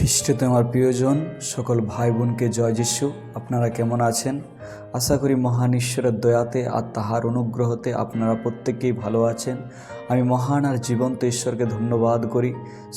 খ্রিস্টতে আমার প্রিয়জন সকল ভাই বোনকে জয় যিশু। আপনারা কেমন আছেন? আশা করি মহান ঈশ্বরের দয়াতে আর তাহার অনুগ্রহতে আপনারা প্রত্যেকেই ভালো আছেন। আমি মহান আর জীবন্ত ঈশ্বরকে ধন্যবাদ করি।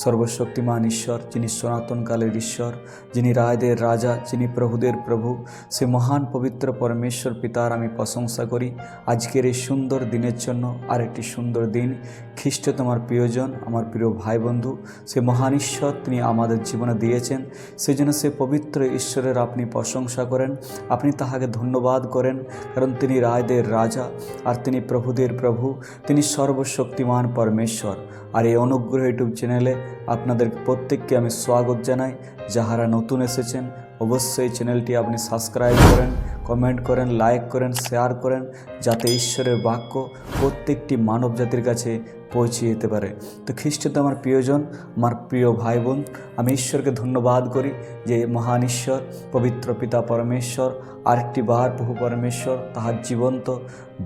সর্বশক্তিমান ঈশ্বর, যিনি সনাতনকালের ঈশ্বর, যিনি রায়দের রাজা, যিনি প্রভুদের প্রভু, সে মহান পবিত্র পরমেশ্বর পিতার আমি প্রশংসা করি আজকের এই সুন্দর দিনের জন্য। আর একটি সুন্দর দিন খ্রিস্ট তোমার প্রিয়জন, আমার প্রিয় ভাই বন্ধু, সে মহান ঈশ্বর তিনি আমাদের জীবনে দিয়েছেন। সেই জন্য সে পবিত্র ঈশ্বরের আপনি প্রশংসা করেন, আপনি তাহাকে ধন্যবাদ করেন, কারণ তিনি রায়দের রাজা আর তিনি প্রভুদের প্রভু, তিনি সর্বশক্তিমান পরমেশ্বর। আর এই অনুগ্রহ ইউটিউব চ্যানেলে আপনাদের প্রত্যেককে আমি স্বাগত জানাই। যাহারা নতুন এসেছেন অবশ্যই চ্যানেলটি আপনি সাবস্ক্রাইব করেন, কমেন্ট করেন, লাইক করেন, শেয়ার করেন, যাতে ঈশ্বরের বাক্য প্রত্যেকটি মানব জাতির কাছে পৌঁছে যেতে পারে। তো খ্রিস্টতে আমার প্রিয়জন, আমার প্রিয় ভাই বোন, আমি ঈশ্বরকে ধন্যবাদ করি যে মহান ঈশ্বর পবিত্র পিতা পরমেশ্বর আরেকটি বার প্রভু পরমেশ্বর তাহার জীবন্ত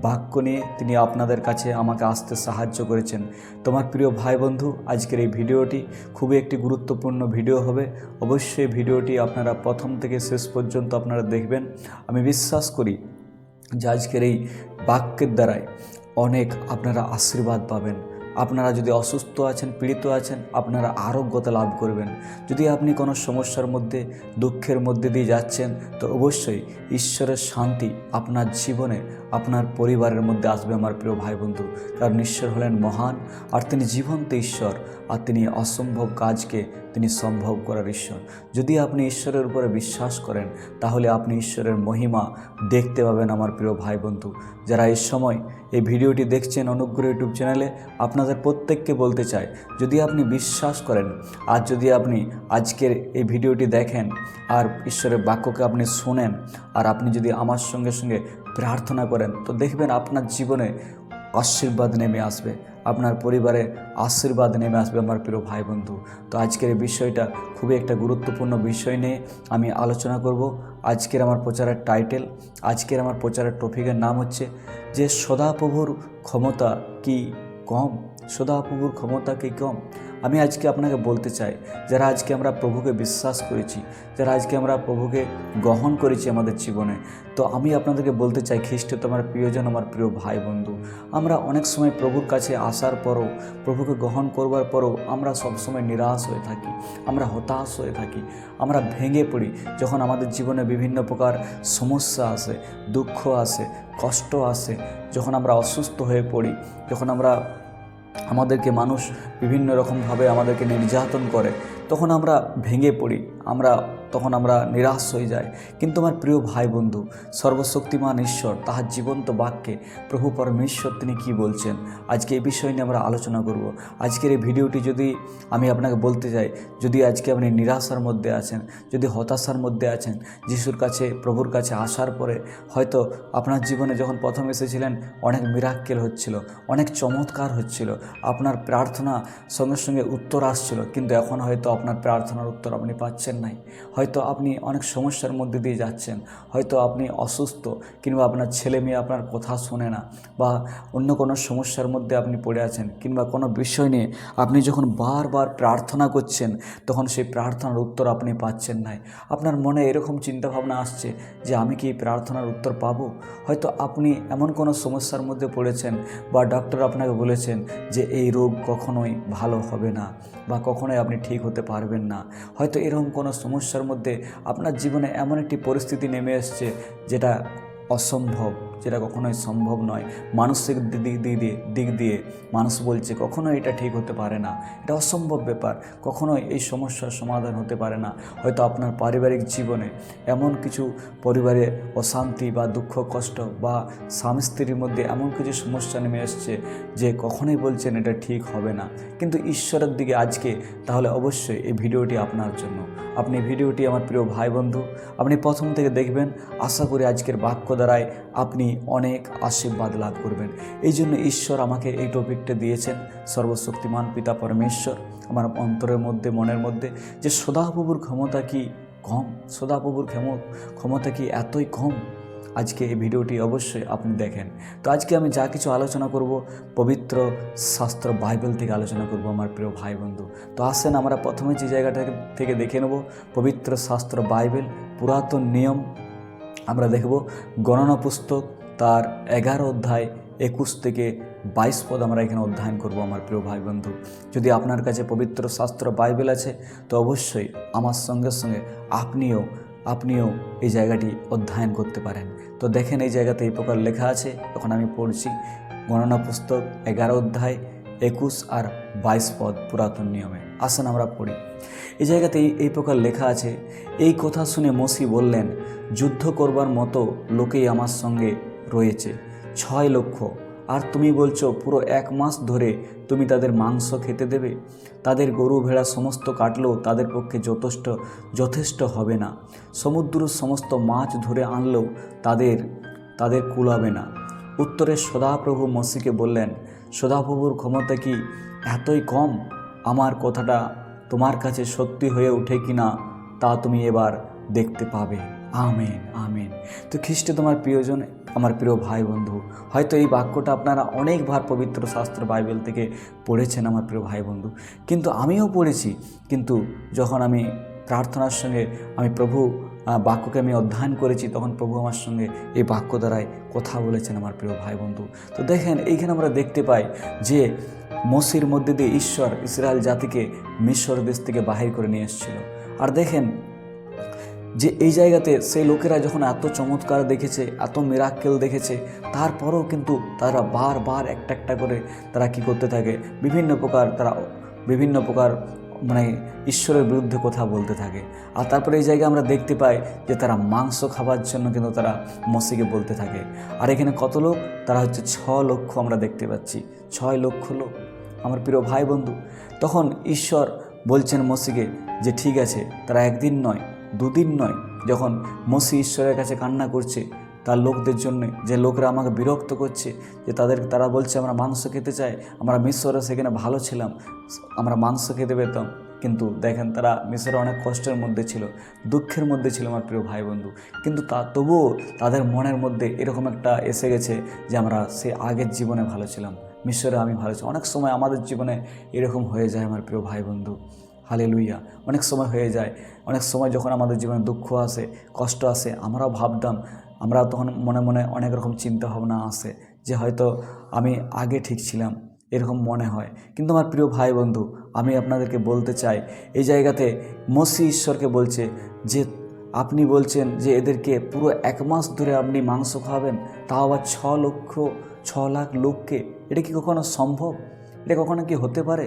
বাক্য নিয়ে তিনি আপনাদের কাছে আমাকে আসতে সাহায্য করেছেন। তোমার প্রিয় ভাই বন্ধু, আজকের এই ভিডিওটি খুবই একটি গুরুত্বপূর্ণ ভিডিও হবে। অবশ্যই ভিডিওটি আপনারা প্রথম থেকে শেষ পর্যন্ত আপনারা দেখবেন। আমি বিশ্বাস করি যে আজকের এই বাক্যের দ্বারাই অনেক আপনারা আশীর্বাদ পাবেন। আপনারা যদি অসুস্থ আছেন, পীড়িত আছেন, আপনারা আরোগ্যতা লাভ করবেন। যদি আপনি কোনো সমস্যার মধ্যে, দুঃখের মধ্যে দিয়ে যাচ্ছেন, তো অবশ্যই ঈশ্বরের শান্তি আপনার জীবনে, আপনার পরিবারের মধ্যে আসবে আমার প্রিয় ভাই বন্ধু। কারণ ঈশ্বর হলেন মহান, আর তিনি জীবন্ত ঈশ্বর, আর তিনি অসম্ভব কাজকে তিনি সম্ভব করার ঈশ্বর। যদি আপনি ঈশ্বরের উপরে বিশ্বাস করেন, তাহলে আপনি ঈশ্বরের মহিমা দেখতে পাবেন আমার প্রিয় ভাই বন্ধু। যারা এই সময় এই ভিডিওটি দেখছেন অনুগ্রহ ইউটিউব চ্যানেলে, আপনাদের প্রত্যেককে বলতে চাই, যদি আপনি বিশ্বাস করেন আর যদি আপনি আজকের এই ভিডিওটি দেখেন আর ঈশ্বরের বাক্যকে আপনি শোনেন, আর আপনি যদি আমার সঙ্গে সঙ্গে প্রার্থনা করেন, তো দেখবেন আপনার জীবনে আশীর্বাদ নেমে আসবে, আপনার পরিবারে আশীর্বাদ নেমে আসবে আমার প্রিয় ভাই বন্ধু। তো আজকের এই বিষয়টা খুবই একটা গুরুত্বপূর্ণ বিষয় নিয়ে আমি আলোচনা করব। আজকের আমার প্রচারের টাইটেল, আজকের আমার প্রচারের টপিকের নাম হচ্ছে যে সদাপ্রভুর ক্ষমতা কি কম? সদাপ্রভুর ক্ষমতা কি কম? আমি আজকে আপনাকে বলতে চাই, যারা আজকে আমরা প্রভুকে বিশ্বাস করেছি, যারা আজকে আমরা প্রভুকে গ্রহণ করেছি আমাদের জীবনে, তো আমি আপনাদেরকে বলতে চাই খ্রিস্ট তোমার প্রিয়জন, আমার প্রিয় ভাই বন্ধু, আমরা অনেক সময় প্রভুর কাছে আসার পরও, প্রভুকে গ্রহণ করবার পরও আমরা সবসময় নিরাশ হয়ে থাকি, আমরা হতাশ হয়ে থাকি, আমরা ভেঙে পড়ি। যখন আমাদের জীবনে বিভিন্ন প্রকার সমস্যা আসে, দুঃখ আসে, কষ্ট আসে, যখন আমরা অসুস্থ হয়ে পড়ি, যখন আমাদেরকে মানুষ বিভিন্ন রকমভাবে আমাদেরকে নির্যাতন করে, তখন আমরা ভেঙে পড়ি, তখন আমরা নিরাশ হয়ে যাই। কিন্তু আমার প্রিয় ভাই বন্ধু, সর্বশক্তিমান ঈশ্বর তাহার জীবন্ত বাক্যে প্রভু পরমেশ্বর তিনি কি বলছেন, আজকে এই বিষয় নিয়ে আমরা আলোচনা করব। আজকের এই ভিডিওটি যদি আমি আপনাকে বলতে চাই, যদি আজকে আপনি নিরাশার মধ্যে আছেন, যদি হতাশার মধ্যে আছেন, যিশুর কাছে, প্রভুর কাছে আসার পরে হয়তো আপনার জীবনে যখন প্রথম এসেছিলেন অনেক মিরাক্কেল হচ্ছিল, অনেক চমৎকার হচ্ছিল, আপনার প্রার্থনা সঙ্গে সঙ্গে উত্তর আসছিল, কিন্তু এখন হয়তো আপনার প্রার্থনার উত্তর আপনি পাচ্ছেন নাই। হয়তো আপনি অনেক সমস্যার মধ্যে দিয়ে যাচ্ছেন, হয়তো আপনি অসুস্থ, কিংবা আপনার ছেলে মেয়ে আপনার কথা শোনে না, বা অন্য কোনো সমস্যার মধ্যে আপনি পড়ে আছেন, কিংবা কোনো বিষয় নিয়ে আপনি যখন বারবার প্রার্থনা করছেন, তখন সেই প্রার্থনার উত্তর আপনি পাচ্ছেন নাই। আপনার মনে এরকম চিন্তাভাবনা আসছে যে আমি কি এই প্রার্থনার উত্তর পাবো? হয়তো আপনি এমন কোনো সমস্যার মধ্যে পড়েছেন, বা ডক্টর আপনাকে বলেছেন যে এই রোগ কখনোই ভালো হবে না, বা কখনোই আপনি ঠিক হতে পারবেন না। হয়তো এরকম কোনো সমস্যার মধ্যে আপনার জীবনে এমন একটি পরিস্থিতি নেমে এসছে যেটা অসম্ভব, যেটা কখনোই সম্ভব নয়। মানসিক দিক দিয়ে মানুষ বলছে কখনোই এটা ঠিক হতে পারে না, এটা অসম্ভব ব্যাপার, কখনোই এই সমস্যার সমাধান হতে পারে না। হয়তো আপনার পারিবারিক জীবনে এমন কিছু, পরিবারে অশান্তি বা দুঃখ কষ্ট, বা স্বামী স্ত্রীর মধ্যে এমন কিছু সমস্যা নেমে এসছে যে কখনোই বলছেন এটা ঠিক হবে না। কিন্তু ঈশ্বরের দিকে আজকে তাহলে অবশ্যই এই ভিডিওটি আপনার জন্য। আপনি ভিডিওটি আমার প্রিয় ভাই বন্ধু আপনি প্রথম থেকে দেখবেন। আশা করি আজকের বাক্য দ্বারাই আপনি অনেক আশীর্বাদ লাভ করবেন। এই জন্য ঈশ্বর আমাকে এই টপিকটা দিয়েছেন, সর্বশক্তিমান পিতা পরমেশ্বর আমার অন্তরের মধ্যে, মনের মধ্যে, যে সদাপ্রভুর ক্ষমতা কি কম? সদাপ্রভুর ক্ষমতা কি এতই কম? আজকে এই ভিডিওটি অবশ্যই আপনি দেখেন। তো আজকে আমি যা কিছু আলোচনা করব পবিত্র শাস্ত্র বাইবেল থেকে আলোচনা করব আমার প্রিয় ভাই বন্ধু। তো আসেন আমরা প্রথমে যে জায়গাটা থেকে দেখে নেব পবিত্র শাস্ত্র বাইবেল পুরাতন নিয়ম। আমরা দেখব গণনা পুস্তক তার 11 অধ্যায় 21 থেকে 22 পদ আমরা এখানে অধ্যয়ন করব আমার প্রিয় ভাই বন্ধু। যদি আপনার কাছে পবিত্র শাস্ত্র বাইবেল আছে তো অবশ্যই আমার সঙ্গে সঙ্গে আপনিও এই জায়গাটি অধ্যয়ন করতে পারেন। তো দেখেন এই জায়গাতে এই প্রকার লেখা আছে, এখন আমি পড়ছি গণনা পুস্তক 11 অধ্যায় 21 আর 22 পদ পুরাতন নিয়মে। আসেন আমরা পড়ি। এই জায়গাতে এই প্রকার লেখা আছে, এই কথা শুনে মসি বললেন, যুদ্ধ করবার মতো লোকেই আমার সঙ্গে রয়েছে 6 লক্ষ, আর তুমি বলছো পুরো 1 মাস ধরে তুমি তাদের মাংস খেতে দেবে। তাদের গরু ভেড়া সমস্ত কাটলেও তাদের পক্ষে যথেষ্ট হবে না। সমুদ্রের সমস্ত মাছ ধরে আনলেও তাদের কুলাবে না। উত্তরে সদাপ্রভু মসিকে বললেন, সদাপ্রভুর ক্ষমতা কি এতই কম? আমার কথাটা তোমার কাছে সত্যি হয়ে ওঠে কি না তা তুমি এবার দেখতে পাবে। Amen amen. তো খ্রিস্ট তোমার প্রিয়জন, আমার প্রিয় ভাই বন্ধু, হয়তো এই বাক্যটা আপনারা অনেকবার পবিত্র শাস্ত্র বাইবেল থেকে পড়েছেন আমার প্রিয় ভাই বন্ধু, কিন্তু আমিও পড়েছি। কিন্তু যখন আমি প্রার্থনার সঙ্গে আমি প্রভু বাক্যকে আমি অধ্যয়ন করেছি, তখন প্রভু আমার সঙ্গে এই বাক্য দ্বারাই কথা বলেছেন আমার প্রিয় ভাই বন্ধু। তো দেখেন এইখানে আমরা দেখতে পাই যে মসির মধ্যে দিয়ে ঈশ্বর ইসরায়েল জাতিকে মিশর দেশ থেকে বাহির করে নিয়ে এসেছিল। আর দেখেন যে এই জায়গাতে সেই লোকেরা যখন এত চমৎকার দেখেছে, এত মিরাক্কেল দেখেছে, তারপরেও কিন্তু তারা বারবার একটা করে তারা কি করতে থাকে, বিভিন্ন প্রকার মানে ঈশ্বরের বিরুদ্ধে কথা বলতে থাকে। আর তারপরে এই জায়গায় আমরা দেখতে পাই যে তারা মাংস খাবার জন্য কিন্তু তারা মসিকে বলতে থাকে। আর এখানে কত লোক? তারা হচ্ছে 6 লক্ষ আমরা দেখতে পাচ্ছি, 6 লক্ষ লোক আমার প্রিয় ভাই বন্ধু। তখন ঈশ্বর বলছেন মসিকে যে ঠিক আছে, তারা একদিন নয়, 2 দিন নয়। যখন মসি ঈশ্বরের কাছে কান্না করছে তার লোকদের জন্য, যে লোকরা আমাকে বিরক্ত করছে, যে তারা বলছে আমরা মাংস খেতে চাই, আমরা মিশরে সেখানে ভালো ছিলাম, আমরা মাংস খেতে পেতাম। কিন্তু দেখেন তারা মিশরে অনেক কষ্টের মধ্যে ছিল, দুঃখের মধ্যে ছিল আমার প্রিয় ভাই বন্ধু। কিন্তু তবুও তাদের মনের মধ্যে এরকম একটা এসে গেছে যে আমরা সেই আগের জীবনে ভালো ছিলাম, মিশরে আমি ভালো ছিলাম। অনেক সময় আমাদের জীবনে এরকম হয়ে যায় আমার প্রিয় ভাই বন্ধু। হালেলুইয়া। অনেক সময় হয়ে যায়, অনেক সময় যখন আমাদের জীবনে দুঃখ আসে, কষ্ট আসে, আমরাও ভাবতাম, আমরা তখন মনে মনে অনেক রকম চিন্তা ভাবনা আসে যে হয়তো আমি আগে ঠিক ছিলাম, এরকম মনে হয়। কিন্তু আমার প্রিয় ভাই বন্ধু, আমি আপনাদেরকে বলতে চাই, এই জায়গাতে মসি ঈশ্বরকে বলছে যে আপনি বলছেন যে এদেরকে পুরো 1 মাস ধরে আপনি মাংস খাওয়াবেন, তাও আবার 6 লাখ লোককে। এটা কি কখনো সম্ভব? এটা কখনো কি হতে পারে?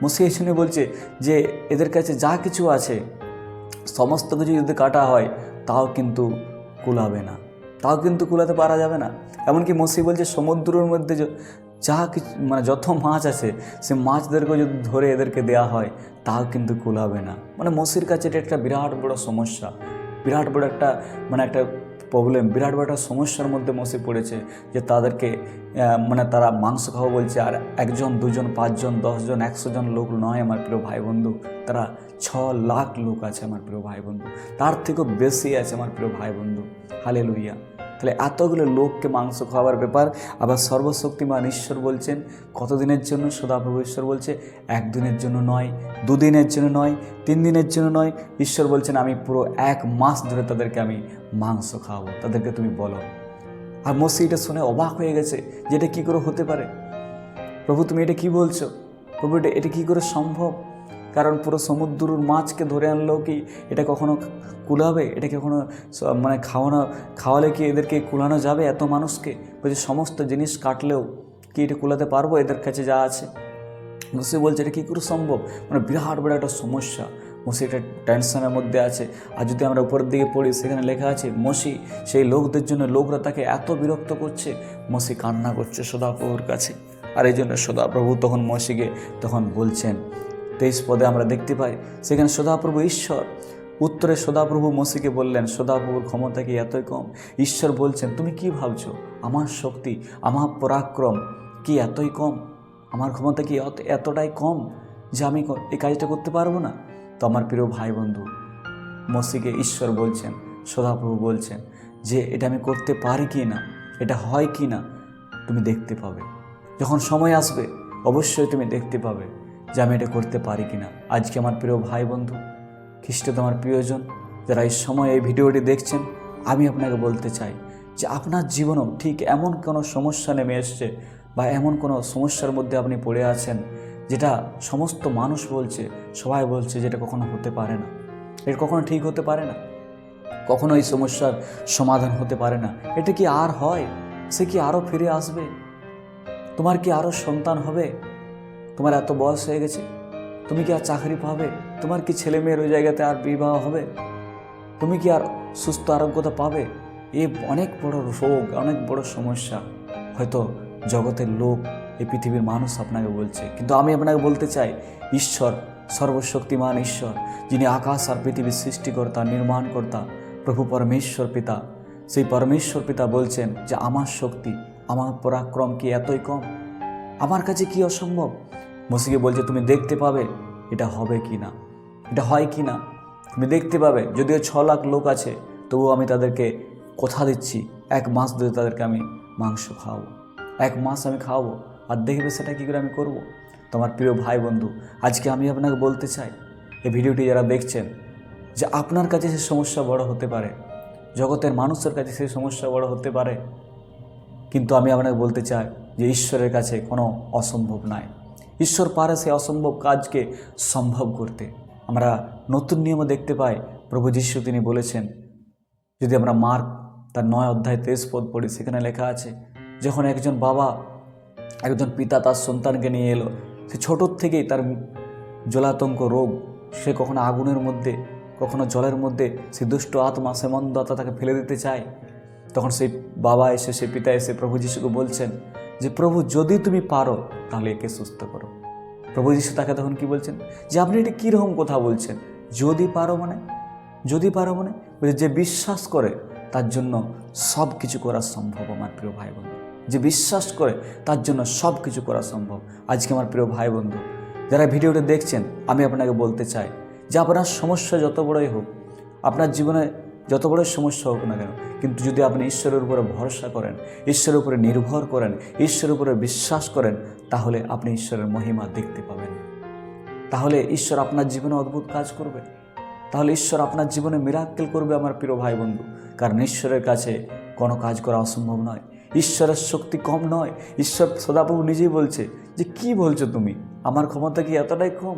মসি এই জন্য বলছে যে এদের কাছে যা কিছু আছে সমস্ত কিছু যদি কাটা হয় তাও কিন্তু কুলাবে না, তাও কিন্তু কুলাতে পারা যাবে না। এমনকি মসি বলছে সমুদ্রের মধ্যে যা কিছু মানে যত মাছ আছে সে মাছদেরকে যদি ধরে এদেরকে দেয়া হয় তাও কিন্তু কুলাবে না। মানে মসির কাছে এটা একটা বিরাট বড় সমস্যা, বিরাট বড় একটা একটা প্রবলেম, বিরাট বড় একটা সমস্যার মধ্যে মসি পড়েছে যে তাদেরকে তারা মাংস খাওয়া বলছে। আর 1 জন 2 জন 5 জন 10 জন 100 জন লোক নয় আমার প্রিয় ভাই বন্ধু, তারা 6 লাখ লোক আছে আমার প্রিয় ভাই বন্ধু, তার থেকেও বেশি আছে আমার প্রিয় ভাই বন্ধু। হালেলুইয়া। তাহলে এতগুলো লোককে মাংস খাওয়ার ব্যাপার। আবার সর্বশক্তিমান ঈশ্বর বলছেন কতদিনের জন্য? সদাপ্রভু ঈশ্বর বলছে 1 দিনের জন্য নয়, 2 দিনের জন্য নয়, 3 দিনের জন্য নয়। ঈশ্বর বলছেন আমি পুরো 1 মাস ধরে তাদেরকে আমি মাংস খাওয়াবো, তাদেরকে তুমি বলো। আর মসি এটা শুনে অবাক হয়ে গেছে যে এটা কী করে হতে পারে? প্রভু তুমি এটা কি বলছো? প্রভু এটা কী করে সম্ভব? কারণ পুরো সমুদ্রের মাছকে ধরে আনলেও কি এটা কখনো কুলাবে? এটা কখনো খাওয়ালে কি এদেরকে কুলানো যাবে এত মানুষকে? বলছে সমস্ত জিনিস কাটলেও কি এটা কুলাতে পারবো এদের কাছে যা আছে? মসি বলছে এটা কী করে সম্ভব? বিরাট বড় একটা সমস্যা। মসি একটা টেনশনের মধ্যে আছে। আর যদি আমরা উপরের দিকে পড়ি সেখানে লেখা আছে মসি সেই লোকদের জন্য, লোকরা তাকে এত বিরক্ত করছে, মসি কান্না করছে সদাপ্রভুর কাছে। আর এই জন্য সদাপ্রভু তখন মসিকে তখন বলছেন 23 পদে আমরা দেখতে পাই, সেখানে সদাপ্রভু ঈশ্বর উত্তরে সদাপ্রভু মসিকে বললেন, সদাপ্রভুর ক্ষমতা কি এতই কম? ঈশ্বর বলছেন তুমি কি ভাবছো? আমার শক্তি, আমার পরাক্রম কি এতই কম? আমার ক্ষমতা কি এতটাই কম যে আমি এই কাজটা করতে পারবো না? তো আমার প্রিয় ভাই বন্ধু, মসিকে ঈশ্বর বলছেন, সদাপ্রভু বলছেন যে এটা আমি করতে পারি কি না, এটা হয় কি না, তুমি দেখতে পাবে। যখন সময় আসবে অবশ্যই তুমি দেখতে পাবে যে আমি এটা করতে পারি কি না। আজকে আমার প্রিয় ভাই বন্ধু, খ্রিস্ট তোমার প্রিয়জন যারা এই সময় এই ভিডিওটি দেখছেন, আমি আপনাকে বলতে চাই যে আপনার জীবনেও ঠিক এমন কোনো সমস্যা নেমে এসছে বা এমন কোনো সমস্যার মধ্যে আপনি পড়ে আছেন যেটা সমস্ত মানুষ বলছে, সবাই বলছে যেটা কখনো হতে পারে না, এটা কখনো ঠিক হতে পারে না, কখনো এই সমস্যার সমাধান হতে পারে না। এটা কি আর হয়? সে কি আরও ফিরে আসবে? তোমার কি আরও সন্তান হবে? তোমার এত বয়স হয়ে গেছে, তুমি কি আর চাকরি পাবে? তোমার কি ছেলে মেয়ের ওই জায়গাতে আর বিবাহ হবে? তুমি কি আর সুস্থ আরোগ্যতা পাবে? এ অনেক বড় রোগ, অনেক বড় সমস্যা। হয়তো জগতের লোক, এই পৃথিবীর মানুষ আপনাকে বলছে, কিন্তু আমি আপনাকে বলতে চাই, ঈশ্বর, সর্বশক্তিমান ঈশ্বর, যিনি আকাশ আর পৃথিবীর সৃষ্টিকর্তা, নির্মাণকর্তা, প্রভু পরমেশ্বর পিতা, সেই পরমেশ্বর পিতা বলছেন যে আমার শক্তি, আমার পরাক্রম কি এতই কম? আমার কাছে কি অসম্ভব? মসিকে বলছে তুমি দেখতে পাবে এটা হবে কি না, এটা হয় কি না, তুমি দেখতে পাবে। যদিও 6 লাখ লোক আছে, তবুও আমি তাদেরকে কথা দিচ্ছি 1 মাস ধরে তাদেরকে আমি মাংস খাওয়াবো, 1 মাস আমি খাওয়াবো, আর দেখবে সেটা কী করে আমি করব। তোমার প্রিয় ভাই বন্ধু, আজকে আমি আপনাকে বলতে চাই, এই ভিডিওটি যারা দেখছেন, যে আপনার কাছে সে সমস্যা বড় হতে পারে, জগতের মানুষের কাছে সেই সমস্যা বড় হতে পারে, কিন্তু আমি আপনাকে বলতে চাই যে ঈশ্বরের কাছে কোনো অসম্ভব নাই। ঈশ্বর পারে সেই অসম্ভব কাজকে সম্ভব করতে। আমরা নতুন নিয়মে দেখতে পাই, প্রভু যীশু তিনি বলেছেন, যদি আমরা মার্ক তার 9 অধ্যায় 23 পদ পড়ি, সেখানে লেখা আছে, যখন একজন বাবা, একজন পিতা তার সন্তানকে নিয়ে এলো, সে ছোটোর থেকেই তার জলাতঙ্ক রোগ, সে কখনো আগুনের মধ্যে, কখনো জলের মধ্যে, সে দুষ্ট আত্মা, সে মন্দ আত্মা তাকে ফেলে দিতে চায়। তখন সেই বাবা এসে, সেই পিতা এসে প্রভু যীশুকে বলছেন যে প্রভু যদি তুমি পারো তাহলে একে সুস্থ করো। প্রভু যীশু তাকে তখন কি বলছেন যে আপনি এটা কীরকম কথা বলছেন? যদি পারো মানে, যদি পারো মানে, যে বিশ্বাস করে তার জন্য সব কিছু করা সম্ভব। আমার প্রিয় ভাই বন্ধু, যে বিশ্বাস করে তার জন্য সব কিছু করা সম্ভব। আজকে আমার প্রিয় ভাই বন্ধু যারা ভিডিওটা দেখছেন, আমি আপনাকে বলতে চাই যে আপনার সমস্যা যত বড়ই হোক, আপনার জীবনে যত বড় সমস্যা হোক না কেন, কিন্তু যদি আপনি ঈশ্বরের উপরে ভরসা করেন, ঈশ্বরের উপরে নির্ভর করেন, ঈশ্বরের উপরে বিশ্বাস করেন, তাহলে আপনি ঈশ্বরের মহিমা দেখতে পাবেন। তাহলে ঈশ্বর আপনার জীবনে অদ্ভুত কাজ করবে, তাহলে ঈশ্বর আপনার জীবনে মিরাক্কেল করবে আমার প্রিয় ভাই বন্ধু। কারণ ঈশ্বরের কাছে কোনো কাজ করা অসম্ভব নয়, ঈশ্বরের শক্তি কম নয়। ঈশ্বর সদাপ্রভু নিজেই বলছে যে কি বলছো তুমি, আমার ক্ষমতা কি এতটাই কম,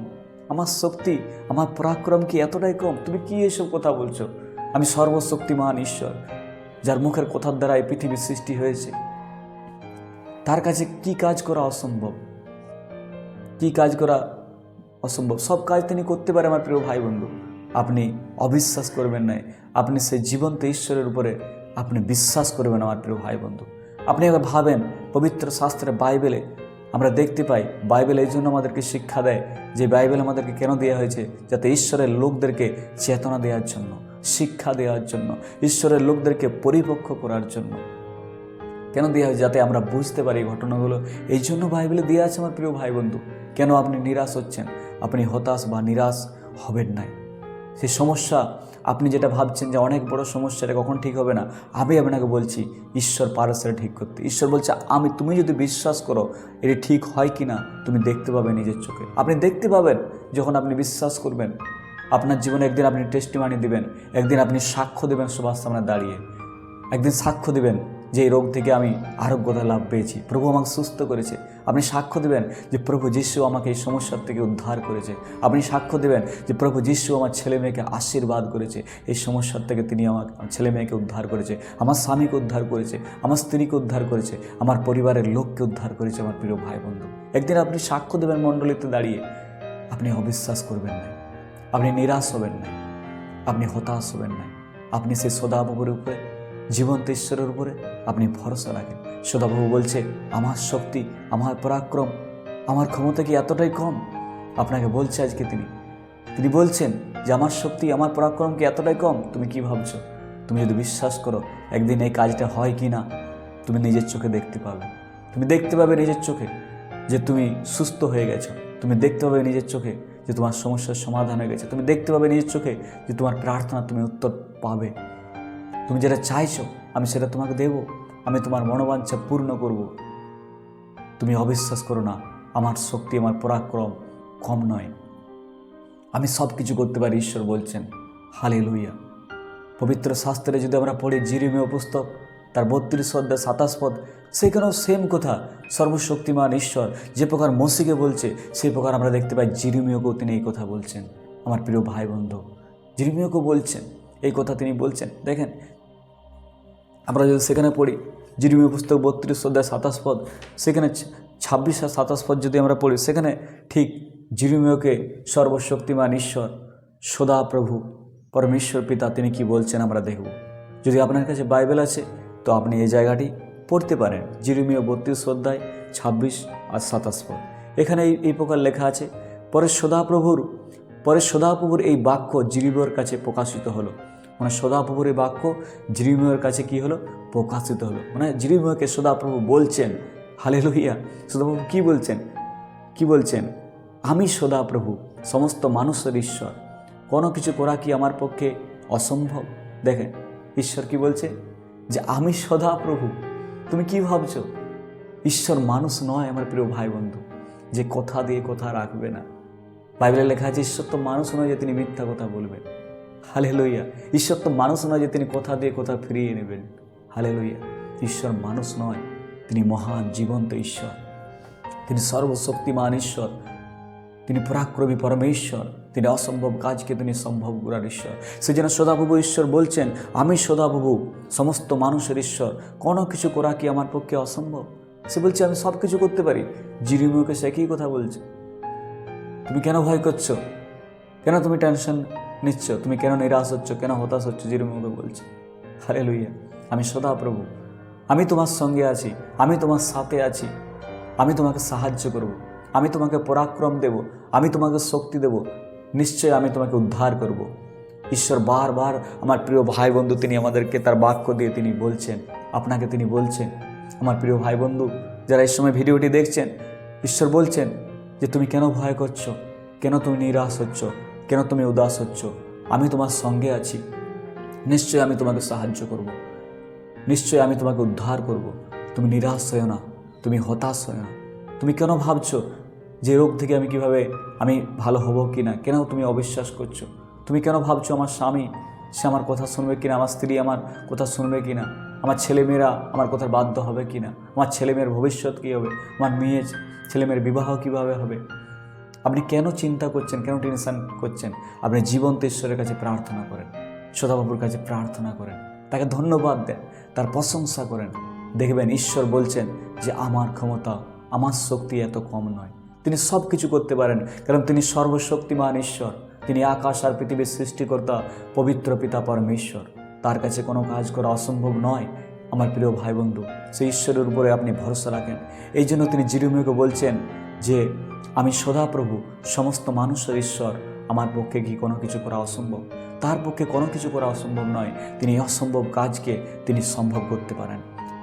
আমার শক্তি, আমার পরাক্রম কি এতটাই কম? তুমি কি এসব কথা বলছো? আমি সর্বশক্তিমান ঈশ্বর, যার মুখের কথার দ্বারা এই পৃথিবীর সৃষ্টি হয়েছে, তার কাছে কি কাজ করা অসম্ভব? কি কাজ করা অসম্ভব? সব কাজ তিনি করতে পারে আমার প্রিয় ভাই বন্ধু। আপনি অবিশ্বাস করবেন না, আপনি সেই জীবন্ত ঈশ্বরের উপরে আপনি বিশ্বাস করবেন আমার প্রিয় ভাই বন্ধু। আপনি এবার ভাবেন, পবিত্র শাস্ত্রে বাইবেলে আমরা দেখতে পাই, বাইবেল এই জন্য আমাদেরকে শিক্ষা দেয় যে বাইবেল আমাদেরকে কেন দেওয়া হয়েছে? যাতে ঈশ্বরের লোকদেরকে চেতনা দেওয়ার জন্য, শিক্ষা দেওয়ার জন্য, ঈশ্বরের লোকদেরকে পরিপক্ক করার জন্য। কেন দেওয়া হয়? যাতে আমরা বুঝতে পারি ঘটনাগুলো। এই জন্য বাইবেলে দেওয়া আছে আমার প্রিয় ভাই বন্ধু। কেন আপনি নিরাশ হচ্ছেন? আপনি হতাশ বা নিরাশ হবেন না। সেই সমস্যা, আপনি যেটা ভাবছেন যে অনেক বড় সমস্যা, এটা কখন ঠিক হবে না, আমি আপনাকে বলছি ঈশ্বর পারে সেটা ঠিক করতে। ঈশ্বর বলছে তুমি যদি বিশ্বাস করো এটা ঠিক হয় কি না, তুমি দেখতে পাবে নিজের চোখে। আপনি দেখতে পাবেন যখন আপনি বিশ্বাস করবেন। আপনার জীবনে একদিন আপনি টেস্টিমানি দিবেন, একদিন আপনি সাক্ষ্য দেবেন সবার সামনে দাঁড়িয়ে, একদিন সাক্ষ্য দিবেন যে এই রোগ থেকে আমি আরোগ্যতা লাভ পেয়েছি, প্রভু আমাকে সুস্থ করেছে। আপনি সাক্ষ্য দেবেন যে প্রভু যীশু আমাকে এই সমস্যার থেকে উদ্ধার করেছে। আপনি সাক্ষ্য দেবেন যে প্রভু যীশু আমার ছেলে মেয়েকে আশীর্বাদ করেছে, এই সমস্যার থেকে তিনি আমার ছেলে মেয়েকে উদ্ধার করেছে, আমার স্বামীকে উদ্ধার করেছে, আমার স্ত্রীকে উদ্ধার করেছে, আমার পরিবারের লোককে উদ্ধার করেছে। আমার প্রিয় ভাই বন্ধু, একদিন আপনি সাক্ষ্য দেবেন মণ্ডলীতে দাঁড়িয়ে। আপনি অবিশ্বাস করবেন না, আপনি নিরাশ হবেন না, আপনি হতাশ হবেন না। আপনি সেই সদাপ্রভুর উপরে, জীবন্ত ঈশ্বরের উপরে আপনি ভরসা রাখেন। সদাপ্রভু বলছে আমার শক্তি, আমার পরাক্রম, আমার ক্ষমতা কি এতটাই কম? আপনাকে বলছে আজকে তিনি বলছেন যে আমার শক্তি, আমার পরাক্রম কি এতটাই কম? তুমি কি ভাবছো? তুমি যদি বিশ্বাস করো, একদিন এই কাজটা হয় কি না তুমি নিজের চোখে দেখতে পাবে। তুমি দেখতে পাবে নিজের চোখে যে তুমি সুস্থ হয়ে গেছো। তুমি দেখতে পাবে নিজের চোখে যে তোমার সমস্যার সমাধান হয়ে গেছে। তুমি দেখতে পাবে নিজের চোখে যে তোমার প্রার্থনা তুমি উত্তর পাবে। তুমি যেটা চাইছো আমি সেটা তোমাকে দেব, আমি তোমার মনোবাঞ্ছা পূর্ণ করব। তুমি অবিশ্বাস করো না, আমার শক্তি, আমার পরাক্রম কম নয়, আমি সব কিছু করতে পারি, ঈশ্বর বলছেন। হালেলুয়া। পবিত্র শাস্ত্রে যদি আমরা পড়ি জিরিমীয় পুস্তক তার 32 অধ্যায় 27 পদ, সেখানেও সেম কথা। সর্বশক্তিমান ঈশ্বর যে প্রকার মসিকে বলছে সেই প্রকার আমরা দেখতে পাই জিরিমীয়কেও তিনি এই কথা বলছেন। আমার প্রিয় ভাই বন্ধু, জিরিমীয়কেও বলছেন এই কথা, তিনি বলছেন। দেখেন আমরা যদি সেখানে পড়ি জিরিমীয় পুস্তক 32 অধ্যায় 27 পদ, সেখানে 26 আর 27 পদ যদি আমরা পড়ি, সেখানে ঠিক জিরিমীয়কে সর্বশক্তিমান ঈশ্বর, সদাপ্রভু পরমেশ্বর পিতা তিনি কি বলছেন আমরা দেখব। যদি আপনার কাছে বাইবেল আছে তো আপনি এই জায়গাটি পড়তে পারেন। জিরিমীয় 32 অধ্যায় 26 আর 27 পদ। এখানে এই প্রকার লেখা আছে, পরে সদাপ্রভুর এই বাক্য জিরিমীয়র কাছে প্রকাশিত হলো। মানে সদাপ্রভুর এই বাক্য জিরিমীয়র কাছে কি হলো? প্রকাশিত হলো। মানে জিরিমীয়কে সদাপ্রভু বলছেন। হালেলুয়া। সদাপ্রভু কি বলছেন? আমি সদাপ্রভু, সমস্ত মানুষের ঈশ্বর, কোনো কিছু করা কি আমার পক্ষে অসম্ভব? দেখেন ঈশ্বর কি বলছে, যে আমি সদাপ্রভু। তুমি কি ভাবছো? ঈশ্বর মানুষ নয় আমার প্রিয় ভাই বন্ধু, যে কথা দিয়ে কথা রাখবে না। বাইবেলে লেখা আছে ঈশ্বর তো মানুষ নয় যে তিনি মিথ্যা কথা বলবেন। হালেলুয়া। ঈশ্বর তো মানুষ নয় যে তিনি কথা দিয়ে কথা ফিরিয়ে নেবেন। হালেলুয়া। ঈশ্বর মানুষ নয়, তিনি মহান জীবন্ত ঈশ্বর, তিনি সর্বশক্তিমান ঈশ্বর, তিনি পরাক্রমী পরমেশ্বর, তিনি অসম্ভব কাজকে তিনি সম্ভব করার ঈশ্বর। সেজন্য সদাপ্রভু ঈশ্বর বলছেন, আমি সদাপ্রভু, সমস্ত মানুষের ঈশ্বর, কোনো কিছু করা কি আমার পক্ষে অসম্ভব? সে বলছে আমি সব কিছু করতে পারি। জিরিমীয়কে সে একই কথা বলছে। তুমি কেন ভয় করছো? কেন তুমি টেনশন নিচ্ছ? তুমি কেন নিরাশ হচ্ছ? কেন হতাশ হচ্ছ? জিরিমীয়কে বলছে, হালেলুয়া, আমি সদাপ্রভু, আমি তোমার সঙ্গে আছি, আমি তোমার সাথে আছি, আমি তোমাকে সাহায্য করব, আমি তোমাকে পরাক্রম দেব, আমি তোমাকে শক্তি দেব, নিশ্চয় আমি তোমাকে উদ্ধার করব। ঈশ্বর বারবার আমার প্রিয় ভাই বন্ধু তিনি আমাদেরকে তার বাক্য দিয়ে তিনি বলছেন, আপনাকে তিনি বলছেন। আমার প্রিয় ভাই বন্ধু যারা এই সময় ভিডিওটি দেখছেন, ঈশ্বর বলছেন যে তুমি কেন ভয় করছো? কেন তুমি নিরাশ হচ্ছ? কেন তুমি উদাস হচ্ছ? আমি তোমার সঙ্গে আছি, নিশ্চয় আমি তোমাকে সাহায্য করব, নিশ্চয় আমি তোমাকে উদ্ধার করব। তুমি নিরাশ হও না, তুমি হতাশ হও না। তুমি কেন ভাবছো যে রোগ থেকে আমি ভালো হব কি না? কেন তুমি অবিশ্বাস করছো? তুমি কেন ভাবছো আমার স্বামী সে আমার কথা শুনবে কিনা, আমার স্ত্রী আমার কথা শুনবে কিনা, আমার ছেলেমেয়েরা আমার কথার বাধ্য হবে কিনা, আমার ছেলেমেয়ের ভবিষ্যৎ কী হবে, আমার ছেলেমেয়ের বিবাহ কিভাবে হবে? আপনি কেন চিন্তা করছেন? কেন টেনশন করছেন? আপনি জীবন্ত ঈশ্বরের কাছে প্রার্থনা করেন, সদাপ্রভুর কাছে প্রার্থনা করেন, তাকে ধন্যবাদ দেন, তার প্রশংসা করেন। দেখবেন ঈশ্বর বলছেন যে আমার ক্ষমতা, আমার শক্তি এত কম নয়। তিনি সব কিছু করতে পারেন, কারণ তিনি সর্বশক্তিমান ঈশ্বর, তিনি আকাশ আর পৃথিবীর সৃষ্টিকর্তা, পবিত্র পিতা পরমেশ্বর। তার কাছে কোনো কাজ করা অসম্ভব নয়। আমার প্রিয় ভাই বন্ধু, সেই ঈশ্বরের উপরে আপনি ভরসা রাখেন। এই জন্য তিনি জিরিমীয়কে বলছেন যে আমি সদাপ্রভু, সমস্ত মানুষের ঈশ্বর, আমার পক্ষে কি কোনো কিছু করা অসম্ভব? তার পক্ষে কোনো কিছু করা অসম্ভব নয়। তিনি অসম্ভব কাজকে তিনি সম্ভব করতে পারেন।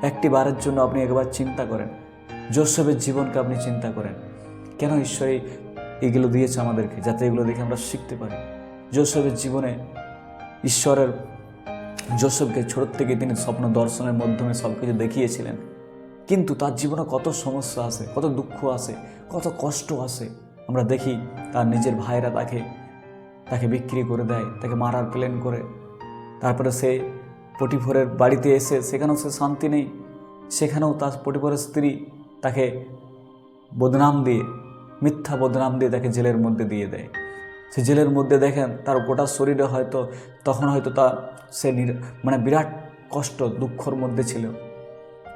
একটি বারের জন্য আপনি একবার চিন্তা করেন, যোসেফের জীবনকে আপনি চিন্তা করেন। কেন ঈশ্বর এগুলো দিয়েছে আমাদেরকে? যাতে এগুলো দেখে আমরা শিখতে পারি। যোসেফের জীবনে ঈশ্বরের যোসেফকে ছোট থেকে তিনি স্বপ্ন দর্শনের মাধ্যমে সব কিছু দেখিয়েছিলেন, কিন্তু তার জীবনে কত সমস্যা আসে, কত দুঃখ আসে, কত কষ্ট আসে। আমরা দেখি তার নিজের ভাইরা তাকে বিক্রি করে দেয়, তাকে মারার প্ল্যান করে। তারপরে সে পটিফরের বাড়িতে এসে সেখানেও সে শান্তি নেই, সেখানেও তার পটিফরের স্ত্রী তাকে মিথ্যা বদনাম দিয়ে তাকে জেলের মধ্যে দিয়ে দেয়। সে জেলের মধ্যে দেখেন তার গোটা শরীরে তখন হয়তো সে বিরাট কষ্ট দুঃখর মধ্যে ছিল।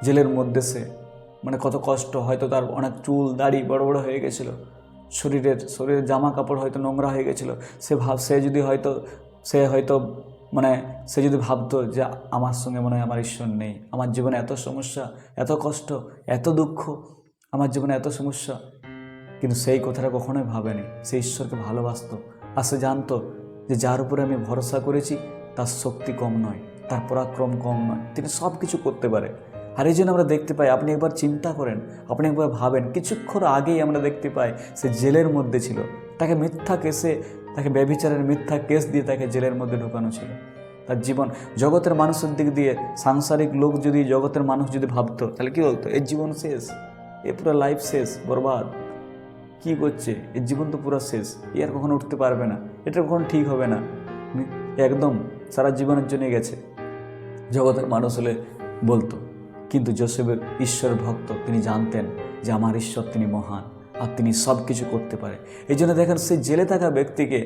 জেলের মধ্যে সে কত কষ্ট, হয়তো তার অনেক চুল দাড়ি বড় বড় হয়ে গেছিলো, শরীরের জামা কাপড় হয়তো নোংরা হয়ে গেছিলো। সে যদি ভাবতো যে আমার সঙ্গে মনে হয় আমার ঈশ্বর নেই, আমার জীবনে এত সমস্যা, এত কষ্ট, এত দুঃখ, আমার জীবনে এত সমস্যা, কিন্তু সেই কথাটা কখনোই ভাবেনি। সে ঈশ্বরকে ভালোবাসতো, আর সে জানতো যে যার উপরে আমি ভরসা করেছি তার শক্তি কম নয়, তার পরাক্রম কম নয়, তিনি সব কিছু করতে পারে। আর এই জন্য আমরা দেখতে পাই, আপনি একবার চিন্তা করেন, আপনি একবার ভাবেন, কিছুক্ষণ আগেই আমরা দেখতে পাই সে জেলের মধ্যে ছিল, তাকে ব্যভিচারের মিথ্যা কেস দিয়ে তাকে জেলের মধ্যে ঢোকানো ছিল। তার জীবন জগতের মানুষের দিক দিয়ে সাংসারিক লোক যদি জগতের মানুষ যদি ভাবতো তাহলে কি বলতো, এর জীবন শেষ, এ পুরো লাইফ শেষ, বরবাদ, কি করছে, এর জীবন তো পুরো শেষ, এ আর কখনো উঠতে পারবে না, এটা কখনো ঠিক হবে না, একদম সারা জীবনের জন্য গেছে, জগতের মানুষ হলে বলতো। কিন্তু যোসেফের ঈশ্বর ভক্ত, তিনি জানতেন যে আমার ঈশ্বর তিনি মহান আর তিনি সব কিছু করতে পারে। এই জন্য দেখেন সেই জেলে থাকা ব্যক্তিকে